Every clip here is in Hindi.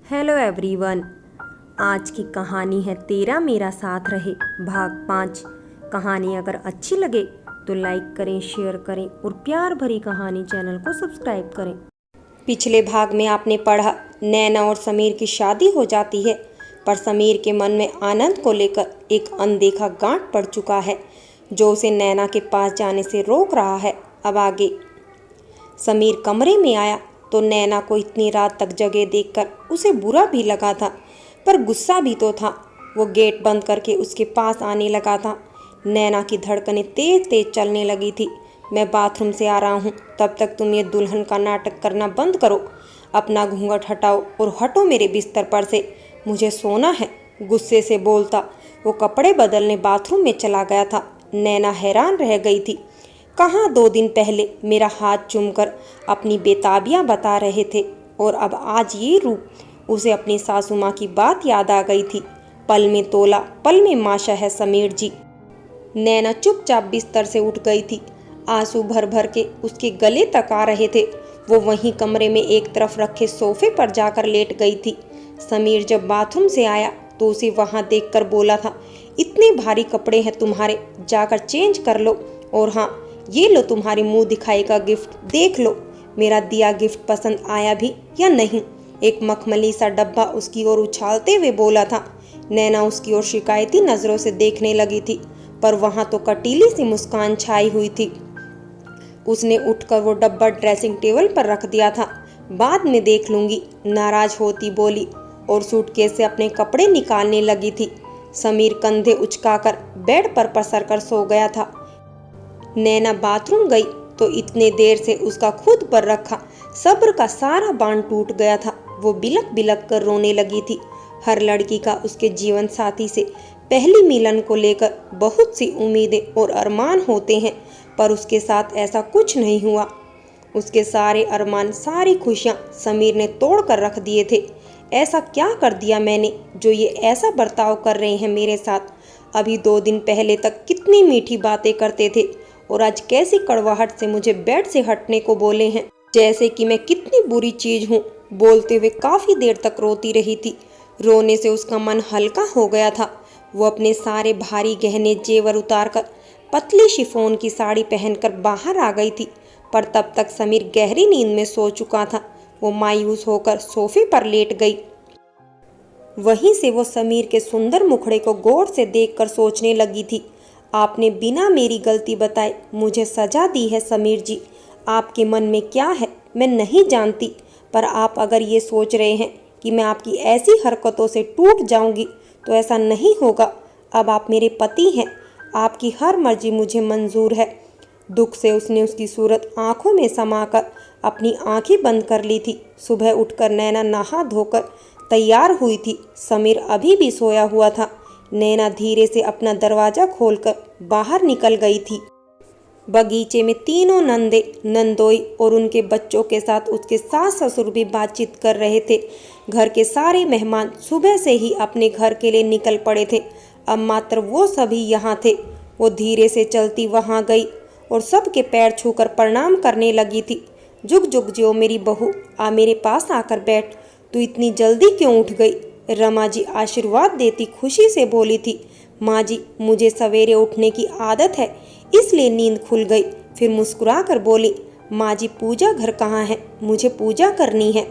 Hello everyone. आज की कहानी है तेरा मेरा साथ रहे भाग 5। कहानी अगर अच्छी लगे तो लाइक करें, शेयर करें और प्यार भरी कहानी चैनल को सब्सक्राइब करें। पिछले भाग में आपने पढ़ा नैना और समीर की शादी हो जाती है, पर समीर के मन में आनंद को लेकर एक अनदेखा गांठ पड़ चुका है जो उसे नैना के पास जाने से रोक रहा है। अब आगे। समीर कमरे में आया तो नैना को इतनी रात तक जगे देखकर उसे बुरा भी लगा था, पर गुस्सा भी तो था। वो गेट बंद करके उसके पास आने लगा था। नैना की धड़कनें तेज तेज चलने लगी थी। मैं बाथरूम से आ रहा हूँ, तब तक तुम ये दुल्हन का नाटक करना बंद करो। अपना घूंघट हटाओ और हटो मेरे बिस्तर पर से, मुझे सोना है। गुस्से से बोलता वो कपड़े बदलने बाथरूम में चला गया था। नैना हैरान रह गई थी। कहाँ 2 दिन पहले मेरा हाथ चूमकर अपनी बेताबियाँ बता रहे थे, और अब आज ये रूप। उसे अपनी सासू माँ की बात याद आ गई थी। पल में तोला पल में माशा है समीर जी। नैना चुपचाप बिस्तर से उठ गई थी। आंसू भर भर के उसके गले तक आ रहे थे। वो वहीं कमरे में एक तरफ रखे सोफे पर जाकर लेट गई थी। समीर जब बाथरूम से आया तो उसे वहां देखकर बोला था, इतने भारी कपड़े हैं तुम्हारे, जाकर चेंज कर लो। और हाँ, ये लो तुम्हारे मुंह दिखाई का गिफ्ट, देख लो मेरा दिया गिफ्ट पसंद आया भी या नहीं। एक मखमली सा डब्बा उसकी ओर उछालते हुए बोला था। नैना उसकी ओर शिकायती नजरों से देखने लगी थी, पर वहां तो कटीली सी मुस्कान छाई हुई थी। उसने उठकर वो डब्बा ड्रेसिंग टेबल पर रख दिया था। बाद में देख लूंगी, नाराज होती बोली, और सूटकेस से अपने कपड़े निकालने लगी थी। समीर कंधे उचकाकर बेड पर पसर कर सो गया था। नैना बाथरूम गई तो इतने देर से उसका खुद पर रखा सब्र का सारा बांध टूट गया था। वो बिलक बिलक कर रोने लगी थी। हर लड़की का उसके जीवन साथी से पहली मिलन को लेकर बहुत सी उम्मीदें और अरमान होते हैं, पर उसके साथ ऐसा कुछ नहीं हुआ। उसके सारे अरमान, सारी खुशियां समीर ने तोड़ कर रख दिए थे। ऐसा क्या कर दिया मैंने जो ये ऐसा बर्ताव कर रहे हैं मेरे साथ? अभी 2 दिन पहले तक कितनी मीठी बातें करते थे, और आज कैसी कड़वाहट से मुझे बेड से हटने को बोले हैं, जैसे कि मैं कितनी बुरी चीज हूँ। बोलते हुए काफी देर तक रोती रही थी। रोने से उसका मन हल्का हो गया था। वो अपने सारे भारी गहने जेवर उतारकर पतली शिफॉन की साड़ी पहनकर बाहर आ गई थी, पर तब तक समीर गहरी नींद में सो चुका था। वो मायूस होकर सोफे पर लेट गई। वहीं से वो समीर के सुंदर मुखड़े को गौर से देखकर सोचने लगी थी, आपने बिना मेरी गलती बताए मुझे सजा दी है समीर जी। आपके मन में क्या है मैं नहीं जानती, पर आप अगर ये सोच रहे हैं कि मैं आपकी ऐसी हरकतों से टूट जाऊंगी तो ऐसा नहीं होगा। अब आप मेरे पति हैं, आपकी हर मर्जी मुझे मंजूर है। दुख से उसने उसकी सूरत आंखों में समाकर अपनी आंखें बंद कर ली थी। सुबह उठकर नैना नहा धोकर तैयार हुई थी। समीर अभी भी सोया हुआ था। नैना धीरे से अपना दरवाजा खोलकर बाहर निकल गई थी। बगीचे में तीनों नंदे, नंदोई और उनके बच्चों के साथ उसके सास ससुर भी बातचीत कर रहे थे। घर के सारे मेहमान सुबह से ही अपने घर के लिए निकल पड़े थे। अब मात्र वो सभी यहाँ थे। वो धीरे से चलती वहाँ गई और सबके पैर छूकर प्रणाम करने लगी थी। जुग जुग जियो मेरी बहू, आ मेरे पास आकर बैठ। तू इतनी जल्दी क्यों उठ गई? रमा जी आशीर्वाद देती खुशी से बोली थी। माँ जी, मुझे सवेरे उठने की आदत है, इसलिए नींद खुल गई। फिर मुस्कुरा कर बोली, माँ जी पूजा घर कहाँ है? मुझे पूजा करनी है।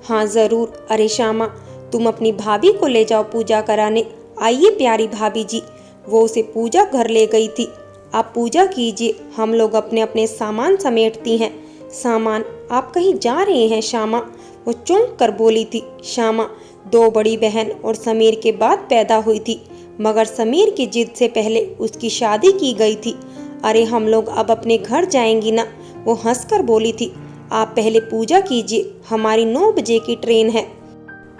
हाँ ज़रूर। अरे श्यामा, तुम अपनी भाभी को ले जाओ पूजा कराने। आइए प्यारी भाभी जी। वो उसे पूजा घर ले गई थी। आप पूजा कीजिए, हम लोग अपने अपने सामान समेटती हैं। सामान? आप कहीं जा रहे हैं श्यामा? वो चौंक कर बोली थी। श्यामा 2 बड़ी बहन और समीर के बाद पैदा हुई थी, मगर समीर की जिद से पहले उसकी शादी की गई थी। अरे हम लोग अब अपने घर जाएंगी ना? वो हंसकर बोली थी। आप पहले पूजा कीजिए, हमारी 9 बजे की ट्रेन है।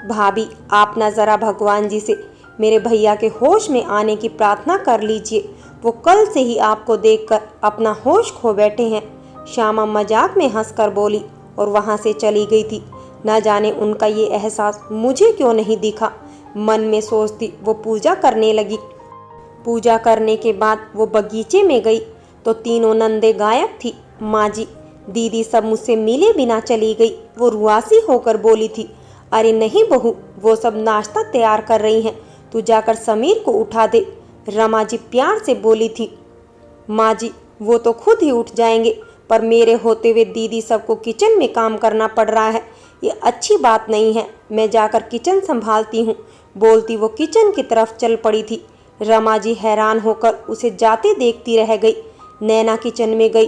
भाभी, आप ना जरा भगवान जी से मेरे भैया के होश में आने की प्रार्थना कर लीजिए। वो कल से ही आपको देखकर अपना होश खो बैठे हैं। श्यामा मजाक में हंसकर बोली और वहां से चली गई थी। न जाने उनका ये एहसास मुझे क्यों नहीं दिखा। मन में सोचती वो पूजा करने लगी। पूजा करने के बाद वो बगीचे में गई तो तीनों नंदे गायब थी। माँ जी, दीदी सब मुझसे मिले बिना चली गई। वो रुआसी होकर बोली थी। अरे नहीं बहू, वो सब नाश्ता तैयार कर रही हैं, तू जाकर समीर को उठा दे, रमा जी प्यार से बोली थी। माँ जी, वो तो खुद ही उठ जाएंगे, पर मेरे होते हुए दीदी सबको किचन में काम करना पड़ रहा है, ये अच्छी बात नहीं है। मैं जाकर किचन संभालती हूँ, बोलती वो किचन की तरफ चल पड़ी थी। रमा जी हैरान होकर उसे जाते देखती रह गई। नैना किचन में गई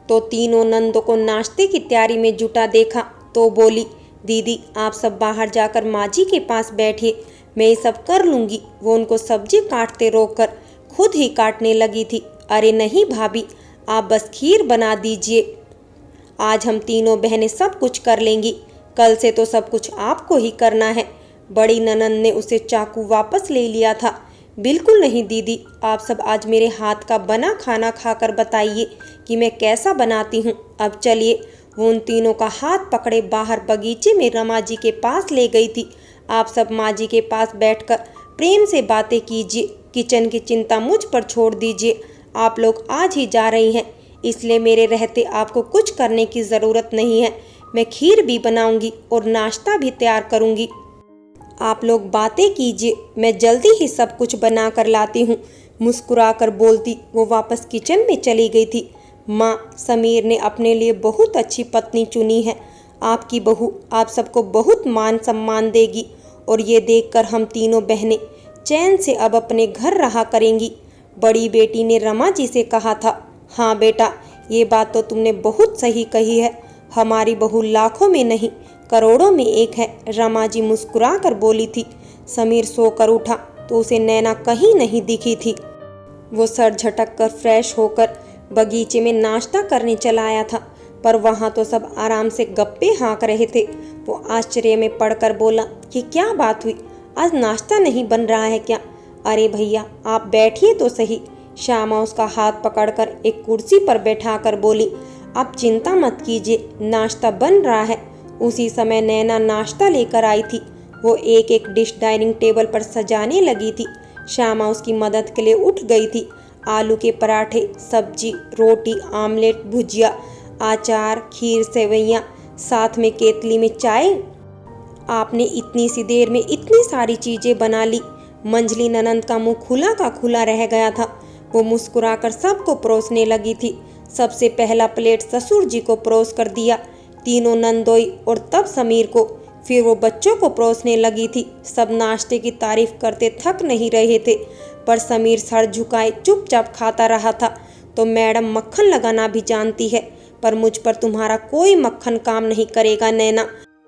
तो तीनों नंदों को नाश्ते की तैयारी में जुटा देखा तो बोली, दीदी आप सब बाहर जाकर माँ जी के पास बैठिए, मैं ये सब कर लूँगी। वो उनको सब्जी काटते रोककर खुद ही काटने लगी थी। अरे नहीं भाभी, आप बस खीर बना दीजिए, आज हम तीनों बहनें सब कुछ कर लेंगी, कल से तो सब कुछ आपको ही करना है। बड़ी ननंद ने उसे चाकू वापस ले लिया था। बिल्कुल नहीं दीदी, आप सब आज मेरे हाथ का बना खाना खाकर बताइए कि मैं कैसा बनाती हूँ। अब चलिए। वो उन तीनों का हाथ पकड़े बाहर बगीचे में रमा जी के पास ले गई थी। आप सब माँ जी के पास बैठकर प्रेम से बातें कीजिए, किचन की चिंता मुझ पर छोड़ दीजिए। आप लोग आज ही जा रही हैं, इसलिए मेरे रहते आपको कुछ करने की ज़रूरत नहीं है। मैं खीर भी बनाऊंगी और नाश्ता भी तैयार करूंगी। आप लोग बातें कीजिए, मैं जल्दी ही सब कुछ बना कर लाती हूँ, मुस्कुराकर बोलती वो वापस किचन में चली गई थी। माँ, समीर ने अपने लिए बहुत अच्छी पत्नी चुनी है। आपकी बहू आप सबको बहुत मान सम्मान देगी और ये देखकर हम तीनों बहनें चैन से अब अपने घर रहा करेंगी। बड़ी बेटी ने रमा जी से कहा था। हाँ बेटा, ये बात तो तुमने बहुत सही कही है, हमारी बहू लाखों में नहीं करोड़ों में एक है, रमा जी मुस्कुरा कर बोली थी। समीर सोकर उठा तो उसे नैना कहीं नहीं दिखी थी। वो सर झटक कर फ्रेश होकर बगीचे में नाश्ता करने चला आया था, पर वहाँ तो सब आराम से गप्पे हाँक रहे थे। वो आश्चर्य में पड़कर बोला कि क्या बात हुई, आज नाश्ता नहीं बन रहा है क्या? अरे भैया आप बैठिए तो सही। श्यामा उसका हाथ पकड़कर एक कुर्सी पर बैठाकर बोली, आप चिंता मत कीजिए, नाश्ता बन रहा है। उसी समय नैना नाश्ता लेकर आई थी। वो एक एक डिश डाइनिंग टेबल पर सजाने लगी थी। श्यामा उसकी मदद के लिए उठ गई थी। आलू के पराठे, सब्जी, रोटी, आमलेट, भुजिया, अचार, खीर, सेवैयाँ, साथ में केतली में चाय। आपने इतनी सी देर में इतनी सारी चीजें बना ली। मंझली ननंद का मुंह खुला का खुला रह गया था। वो मुस्कुराकर सबको परोसने लगी थी। सबसे पहला प्लेट ससुर जी को परोस कर दिया, तीनों नंदोई और तब समीर को। फिर वो बच्चों को परोसने लगी थी। सब नाश्ते की तारीफ करते थक नहीं रहे थे, पर समीर सर झुकाए चुपचाप खाता रहा था। तो मैडम मक्खन लगाना भी जानती है, पर मुझ पर तुम्हारा कोई मक्खन काम नहीं करेगा नैना,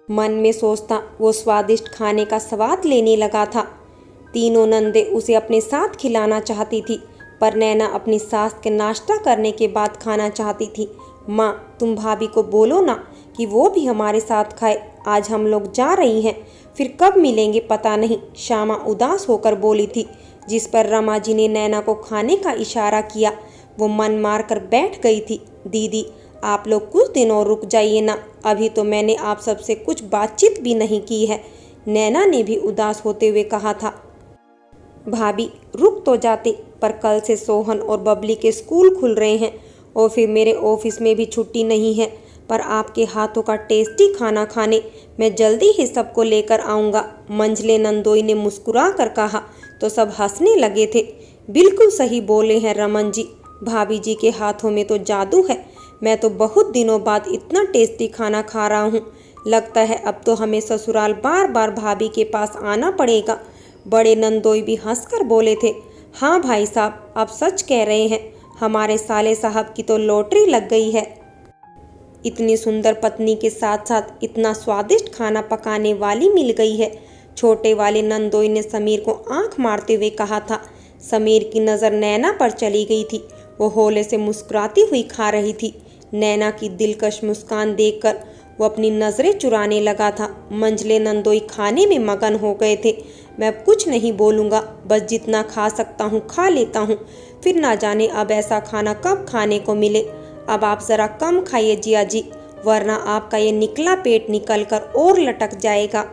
मन में सोचता वो स्वादिष्ट खाने का स्वाद लेने लगा था। तीनों नंदे उसे अपने साथ खिलाना चाहती थी, पर नैना अपनी सास के नाश्ता करने के बाद खाना चाहती थी। माँ, तुम भाभी को बोलो ना कि वो भी हमारे साथ खाए, आज हम लोग जा रही हैं, फिर कब मिलेंगे पता नहीं, श्यामा उदास होकर बोली थी। जिस पर रमा जी ने नैना को खाने का इशारा किया। वो मन मार कर बैठ गई थी। दीदी आप लोग कुछ दिन और रुक जाइए ना, अभी तो मैंने आप सबसे कुछ बातचीत भी नहीं की है, नैना ने भी उदास होते हुए कहा था। भाभी रुक तो जाते, पर कल से सोहन और बबली के स्कूल खुल रहे हैं और फिर मेरे ऑफिस में भी छुट्टी नहीं है, पर आपके हाथों का टेस्टी खाना खाने मैं जल्दी ही सबको लेकर आऊँगा, मंझले नंदोई ने मुस्कुरा कर कहा। तो सब हंसने लगे थे। बिल्कुल सही बोले हैं रमन जी, भाभी जी के हाथों में तो जादू है। मैं तो बहुत दिनों बाद इतना टेस्टी खाना खा रहा हूँ, लगता है अब तो हमें ससुराल बार बार भाभी के पास आना पड़ेगा। बड़े नंदोई भी हंसकर बोले थे। हाँ भाई साहब, आप सच कह रहे हैं, हमारे साले साहब की तो लॉटरी लग गई है। इतनी सुंदर पत्नी के साथ साथ इतना स्वादिष्ट खाना पकाने वाली मिल गई है। छोटे वाले नंदोई ने समीर को आंख मारते हुए कहा था। समीर की नज़र नैना पर चली गई थी। वो होले से मुस्कुराती हुई खा रही थी। नैना की दिलकश मुस्कान देखकर वो अपनी नज़रें चुराने लगा था। मंझले नंदोई खाने में मगन हो गए थे। मैं अब कुछ नहीं बोलूँगा, बस जितना खा सकता हूँ खा लेता हूँ, फिर ना जाने अब ऐसा खाना कब खाने को मिले। अब आप ज़रा कम खाइए जिया जी, वरना आपका ये निकला पेट निकल कर और लटक जाएगा।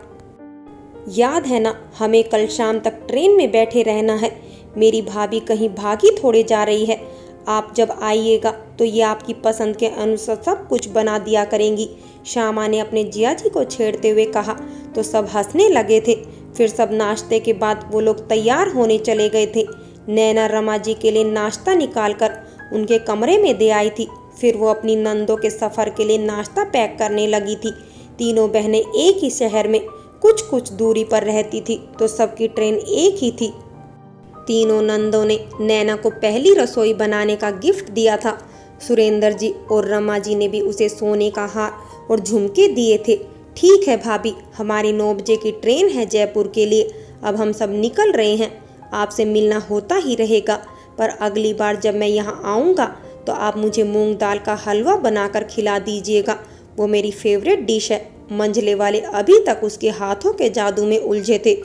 याद है ना, हमें कल शाम तक ट्रेन में बैठे रहना है। मेरी भाभी कहीं भागी थोड़े जा रही है। आप जब आइएगा तो ये आपकी पसंद के अनुसार सब कुछ बना दिया करेंगी। श्यामा ने अपने जिया जी को छेड़ते हुए कहा तो सब हंसने लगे थे। फिर सब नाश्ते के बाद वो लोग तैयार होने चले गए थे। नैना रमा जी के लिए नाश्ता निकालकर उनके कमरे में दे आई थी। फिर वो अपनी नंदों के सफ़र के लिए नाश्ता पैक करने लगी थी। तीनों बहनें एक ही शहर में कुछ कुछ दूरी पर रहती थी तो सबकी ट्रेन एक ही थी। तीनों नंदों ने नैना को पहली रसोई बनाने का गिफ्ट दिया था। सुरेंद्र जी और रमा जी ने भी उसे सोने का हार और झुमके दिए थे। ठीक है भाभी, हमारी 9 बजे की ट्रेन है जयपुर के लिए। अब हम सब निकल रहे हैं। आपसे मिलना होता ही रहेगा, पर अगली बार जब मैं यहाँ आऊँगा तो आप मुझे मूंग दाल का हलवा बनाकर खिला दीजिएगा। वो मेरी फेवरेट डिश है। मंझले वाले अभी तक उसके हाथों के जादू में उलझे थे।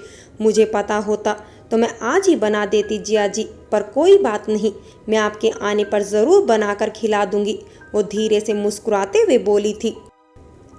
मुझे पता होता तो मैं आज ही बना देती जिया जी, पर कोई बात नहीं, मैं आपके आने पर ज़रूर बनाकर खिला दूंगी। वो धीरे से मुस्कुराते हुए बोली थी।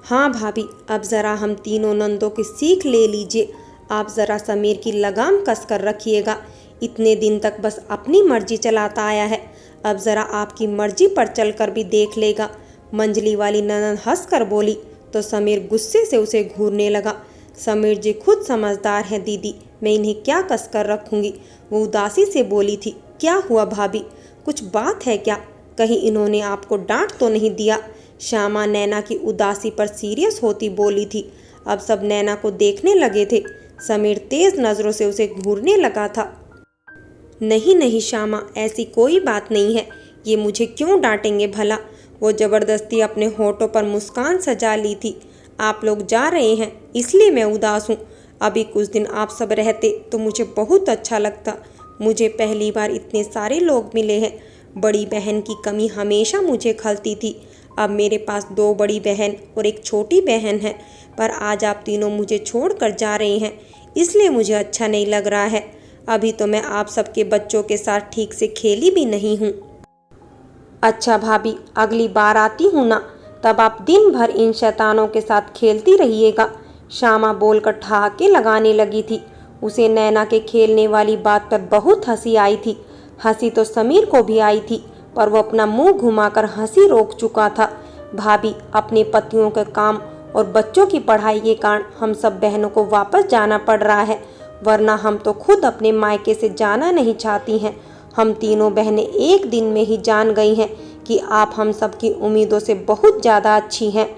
हाँ भाभी, अब ज़रा हम तीनों नंदों की सीख ले लीजिए। आप ज़रा समीर की लगाम कस कर रखिएगा। इतने दिन तक बस अपनी मर्जी चलाता आया है, अब ज़रा आपकी मर्जी पर चलकर भी देख लेगा। मंजली वाली ननद हंसकर बोली तो समीर गुस्से से उसे घूरने लगा। समीर जी खुद समझदार हैं दीदी, मैं इन्हें क्या कस कर रखूँगी। वो उदासी से बोली थी। क्या हुआ भाभी, कुछ बात है क्या? कहीं इन्होंने आपको डांट तो नहीं दिया? श्यामा नैना की उदासी पर सीरियस होती बोली थी। अब सब नैना को देखने लगे थे। समीर तेज नज़रों से उसे घूरने लगा था। नहीं नहीं श्यामा, ऐसी कोई बात नहीं है। ये मुझे क्यों डांटेंगे भला? वो ज़बरदस्ती अपने होठों पर मुस्कान सजा ली थी। आप लोग जा रहे हैं इसलिए मैं उदास हूँ। अभी कुछ दिन आप सब रहते तो मुझे बहुत अच्छा लगता। मुझे पहली बार इतने सारे लोग मिले हैं। बड़ी बहन की कमी हमेशा मुझे खलती थी। अब मेरे पास 2 बड़ी बहन और एक छोटी बहन है, पर आज आप तीनों मुझे छोड़कर जा रहे हैं, इसलिए मुझे अच्छा नहीं लग रहा है। अभी तो मैं आप सबके बच्चों के साथ ठीक से खेली भी नहीं हूँ। अच्छा भाभी, अगली बार आती हूँ ना, तब आप दिन भर इन शैतानों के साथ खेलती रहिएगा। श्यामा बोलकर ठहाके लगाने लगी थी। उसे नैना के खेलने वाली बात पर बहुत हंसी आई थी। हंसी तो समीर को भी आई थी, पर वो अपना मुंह घुमाकर हंसी रोक चुका था। भाभी, अपने पतियों के काम और बच्चों की पढ़ाई के कारण हम सब बहनों को वापस जाना पड़ रहा है, वरना हम तो खुद अपने मायके से जाना नहीं चाहती हैं। हम तीनों बहनें एक दिन में ही जान गई हैं कि आप हम सब की उम्मीदों से बहुत ज़्यादा अच्छी हैं।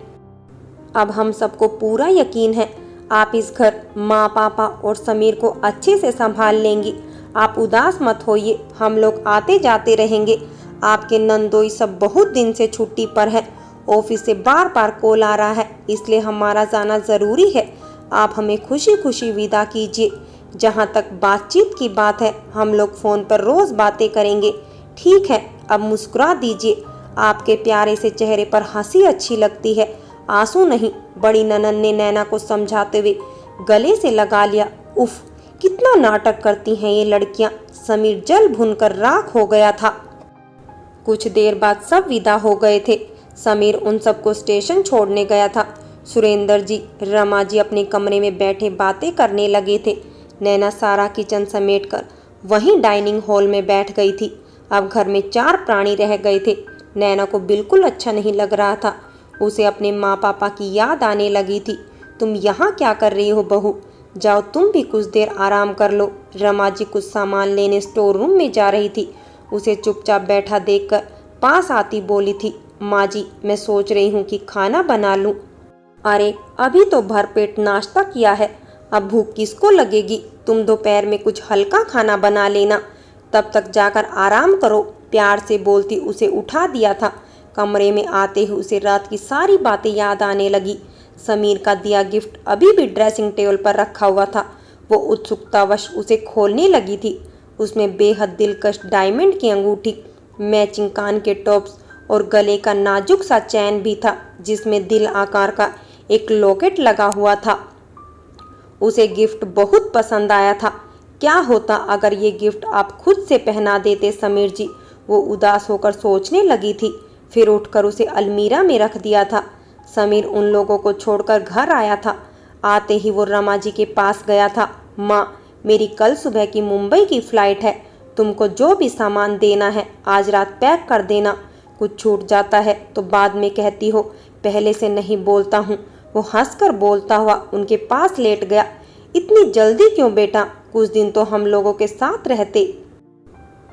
अब हम सबको पूरा यकीन है आप इस घर, माँ पापा और समीर को अच्छे से संभाल लेंगी। आप उदास मत होइए, हम लोग आते जाते रहेंगे। आपके नंदोई सब बहुत दिन से छुट्टी पर है। ऑफिस से बार बार कॉल आ रहा है, इसलिए हमारा जाना ज़रूरी है। आप हमें खुशी खुशी विदा कीजिए। जहाँ तक बातचीत की बात है, हम लोग फ़ोन पर रोज़ बातें करेंगे। ठीक है, अब मुस्कुरा दीजिए। आपके प्यारे से चेहरे पर हंसी अच्छी लगती है, आंसू नहीं। बड़ी ननन ने नैना को समझाते हुए गले से लगा लिया। उफ, कितना नाटक करती हैं ये लड़कियां। समीर जल भुनकर राख हो गया था। कुछ देर बाद सब विदा हो गए थे। समीर उन सबको स्टेशन छोड़ने गया था। सुरेंद्र जी, रमा जी अपने कमरे में बैठे बातें करने लगे थे। नैना सारा किचन समेटकर वहीं डाइनिंग हॉल में बैठ गई थी। अब घर में 4 प्राणी रह गए थे। नैना को बिल्कुल अच्छा नहीं लग रहा था। उसे अपने माँ पापा की याद आने लगी थी। तुम यहाँ क्या कर रही हो बहू? जाओ तुम भी कुछ देर आराम कर लो। रमा जी कुछ सामान लेने स्टोर रूम में जा रही थी। उसे चुपचाप बैठा देखकर पास आती बोली थी, माँ जी, मैं सोच रही हूँ कि खाना बना लूँ। अरे, अभी तो भरपेट नाश्ता किया है, अब भूख किसको लगेगी? तुम दोपहर में कुछ हल्का खाना बना लेना, तब तक जाकर आराम करो। प्यार से बोलती उसे उठा दिया था। कमरे में आते ही उसे रात की सारी बातें याद आने लगी। समीर का दिया गिफ्ट अभी भी ड्रेसिंग टेबल पर रखा हुआ था। वो उत्सुकतावश उसे खोलने लगी थी। उसमें बेहद दिलकश डायमंड की अंगूठी, मैचिंग कान के टॉप्स और गले का नाजुक सा चैन भी था, जिसमें दिल आकार का एक लॉकेट लगा हुआ था। उसे गिफ्ट बहुत पसंद आया था। क्या होता अगर ये गिफ्ट आप खुद से पहना देते समीर जी? वो उदास होकर सोचने लगी थी। फिर उठकर उसे अलमीरा में रख दिया था। समीर उन लोगों को छोड़कर घर आया था। आते ही वो रमा जी के पास गया था। माँ, मेरी कल सुबह की मुंबई की फ़्लाइट है, तुमको जो भी सामान देना है आज रात पैक कर देना। कुछ छूट जाता है तो बाद में कहती हो पहले से नहीं बोलता हूँ। वो हंसकर बोलता हुआ उनके पास लेट गया। इतनी जल्दी क्यों बेटा, कुछ दिन तो हम लोगों के साथ रहते।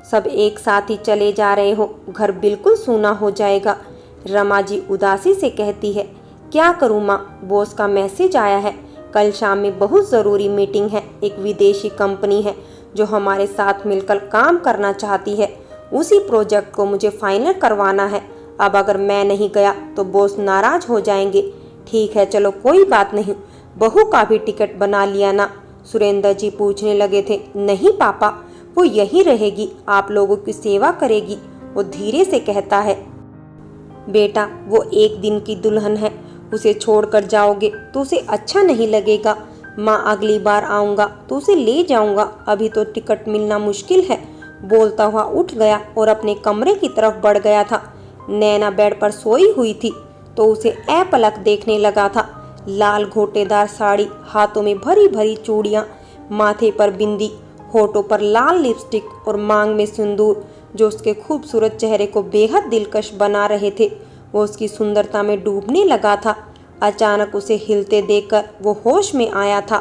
सब एक साथ ही चले जा रहे हो, घर बिल्कुल सूना हो जाएगा। रमा जी उदासी से कहती है। क्या करूँ माँ, बॉस का मैसेज आया है। कल शाम में बहुत ज़रूरी मीटिंग है। एक विदेशी कंपनी है जो हमारे साथ मिलकर काम करना चाहती है। उसी प्रोजेक्ट को मुझे फाइनल करवाना है। अब अगर मैं नहीं गया तो बॉस नाराज हो जाएंगे। ठीक है चलो कोई बात नहीं, बहू का भी टिकट बना लिया ना। सुरेंद्र जी पूछने लगे थे। नहीं पापा, वो यही रहेगी, आप लोगों की सेवा करेगी। वो धीरे से कहता है। बेटा वो एक दिन की दुल्हन है, उसे छोड़कर जाओगे तो उसे अच्छा नहीं लगेगा। माँ अगली बार आऊँगा तो उसे ले जाऊँगा, अभी तो टिकट मिलना मुश्किल है। बोलता हुआ उठ गया और अपने कमरे की तरफ बढ़ गया था। नैना बेड पर सोई हुई थी तो उसे ऐपलक देखने लगा था। लाल घोटेदार साड़ी, हाथों में भरी भरी चूड़ियाँ, माथे पर बिंदी, होठों पर लाल लिपस्टिक और मांग में सिंदूर जो उसके खूबसूरत चेहरे को बेहद दिलकश बना रहे थे। वो उसकी सुंदरता में डूबने लगा था। अचानक उसे हिलते देखकर वो होश में आया था।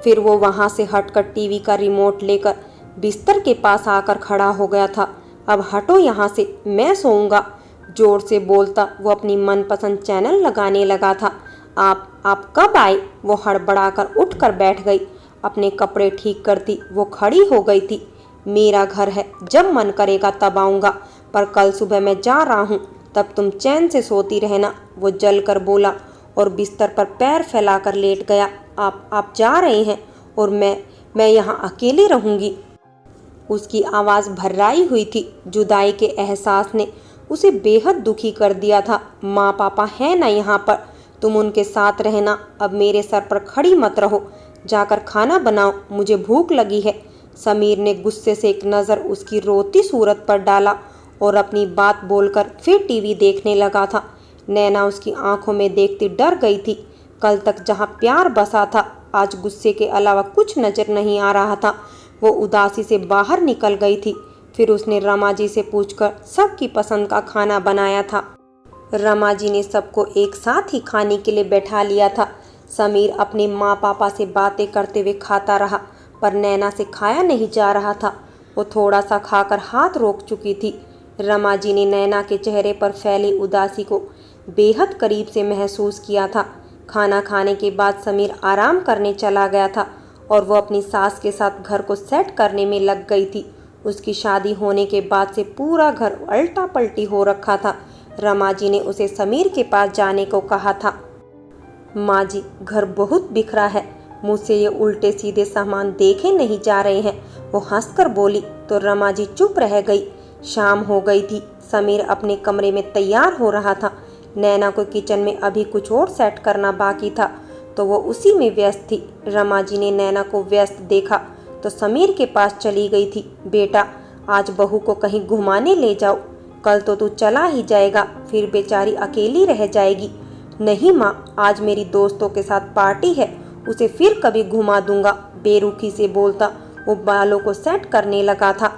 फिर वो वहाँ से हटकर टीवी का रिमोट लेकर बिस्तर के पास आकर खड़ा हो गया था। अब हटो यहाँ से, मैं सोऊंगा, जोर से बोलता वो अपनी मनपसंद चैनल लगाने लगा था। आप कब आए? वो हड़बड़ाकर उठकर बैठ गई। अपने कपड़े ठीक करती वो खड़ी हो गई थी। मेरा घर है, जब मन करेगा तब आऊँगा, पर कल सुबह मैं जा रहा हूँ, तब तुम चैन से सोती रहना। वो जलकर बोला और बिस्तर पर पैर फैलाकर लेट गया। आप जा रहे हैं और मैं यहाँ अकेले रहूँगी। उसकी आवाज़ भर्राई हुई थी। जुदाई के एहसास ने उसे बेहद दुखी कर दिया था। माँ पापा है ना यहाँ पर, तुम उनके साथ रहना। अब मेरे सर पर खड़ी मत रहो, जाकर खाना बनाओ, मुझे भूख लगी है। समीर ने गुस्से से एक नज़र उसकी रोती सूरत पर डाला और अपनी बात बोलकर फिर टीवी देखने लगा था। नैना उसकी आंखों में देखती डर गई थी। कल तक जहाँ प्यार बसा था, आज गुस्से के अलावा कुछ नजर नहीं आ रहा था। वो उदासी से बाहर निकल गई थी। फिर उसने रमा जी से पूछकर सबकी पसंद का खाना बनाया था। रमा जी ने सबको एक साथ ही खाने के लिए बैठा लिया था। समीर अपने माँ पापा से बातें करते हुए खाता रहा, पर नैना से खाया नहीं जा रहा था। वो थोड़ा सा खाकर हाथ रोक चुकी थी। रमा जी ने नैना के चेहरे पर फैली उदासी को बेहद करीब से महसूस किया था। खाना खाने के बाद समीर आराम करने चला गया था और वो अपनी सास के साथ घर को सेट करने में लग गई थी। उसकी शादी होने के बाद से पूरा घर उल्टा पलटी हो रखा था। रमा जी ने उसे समीर के पास जाने को कहा था। माँ जी, घर बहुत बिखरा है, मुझसे ये उल्टे सीधे सामान देखे नहीं जा रहे हैं। वो हंसकर बोली तो रमा जी चुप रह गई। शाम हो गई थी। समीर अपने कमरे में तैयार हो रहा था। नैना को किचन में अभी कुछ और सेट करना बाकी था तो वो उसी में व्यस्त थी। रमा जी ने नैना को व्यस्त देखा तो समीर के पास चली गई थी। बेटा, आज बहू को कहीं घुमाने ले जाओ, कल तो तू चला ही जाएगा, फिर बेचारी अकेली रह जाएगी। नहीं माँ, आज मेरी दोस्तों के साथ पार्टी है, उसे फिर कभी घुमा दूंगा, बेरुखी से बोलता वो बालों को सेट करने लगा था।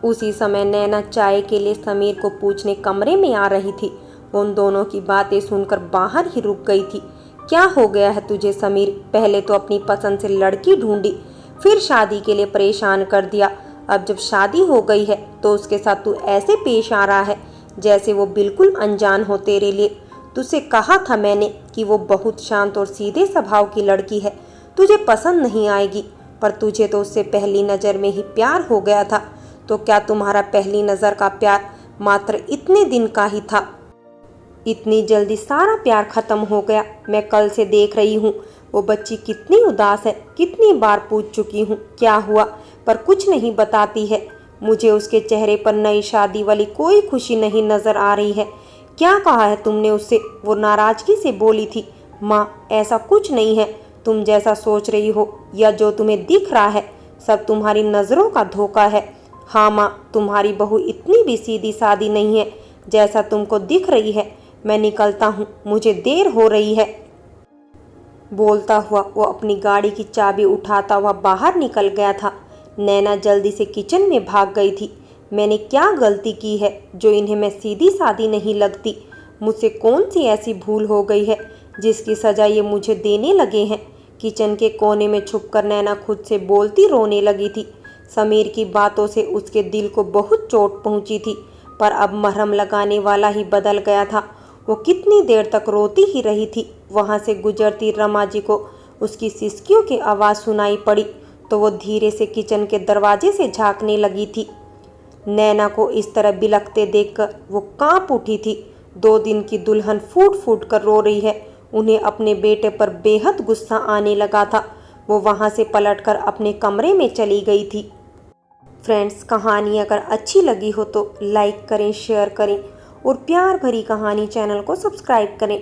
उसी समय नैना चाय के लिए समीर को पूछने कमरे में आ रही थी। उन दोनों की बातें सुनकर बाहर ही रुक गई थी। क्या हो गया है तुझे समीर? पहले तो अपनी पसंद से लड़की ढूंढी, फिर शादी के लिए परेशान कर दिया, अब जब शादी हो गई है तो उसके साथ तू ऐसे पेश आ रहा है जैसे वो बिल्कुल अनजान हो तेरे लिए। तुझसे कहा था मैंने कि वो बहुत शांत और सीधे स्वभाव की लड़की है, तुझे पसंद नहीं आएगी, पर तुझे तो उससे पहली नज़र में ही प्यार हो गया था। तो क्या तुम्हारा पहली नज़र का प्यार मात्र इतने दिन का ही था? इतनी जल्दी सारा प्यार खत्म हो गया? मैं कल से देख रही हूँ वो बच्ची कितनी उदास है, कितनी बार पूछ चुकी हूँ क्या हुआ, पर कुछ नहीं बताती है। मुझे उसके चेहरे पर नई शादी वाली कोई खुशी नहीं नज़र आ रही है। क्या कहा है तुमने उससे? वो नाराज़गी से बोली थी। माँ, ऐसा कुछ नहीं है, तुम जैसा सोच रही हो या जो तुम्हें दिख रहा है सब तुम्हारी नज़रों का धोखा है। हाँ माँ, तुम्हारी बहू इतनी भी सीधी सादी नहीं है जैसा तुमको दिख रही है। मैं निकलता हूँ, मुझे देर हो रही है। बोलता हुआ वो अपनी गाड़ी की चाबी उठाता हुआ बाहर निकल गया था। नैना जल्दी से किचन में भाग गई थी। मैंने क्या गलती की है जो इन्हें मैं सीधी सादी नहीं लगती? मुझसे कौन सी ऐसी भूल हो गई है जिसकी सजा ये मुझे देने लगे हैं? किचन के कोने में छुपकर नैना खुद से बोलती रोने लगी थी। समीर की बातों से उसके दिल को बहुत चोट पहुंची थी, पर अब मरहम लगाने वाला ही बदल गया था। वो कितनी देर तक रोती ही रही थी। वहां से गुजरती रमा जी को उसकी सिसकियों की आवाज़ सुनाई पड़ी तो वो धीरे से किचन के दरवाजे से झांकने लगी थी। नैना को इस तरह बिलखते देखकर वो कांप उठी थी। 2 दिन की दुल्हन फूट फूट कर रो रही है। उन्हें अपने बेटे पर बेहद गुस्सा आने लगा था। वो वहां से पलटकर अपने कमरे में चली गई थी। फ्रेंड्स, कहानी अगर अच्छी लगी हो तो लाइक करें, शेयर करें और प्यार भरी कहानी चैनल को सब्सक्राइब करें।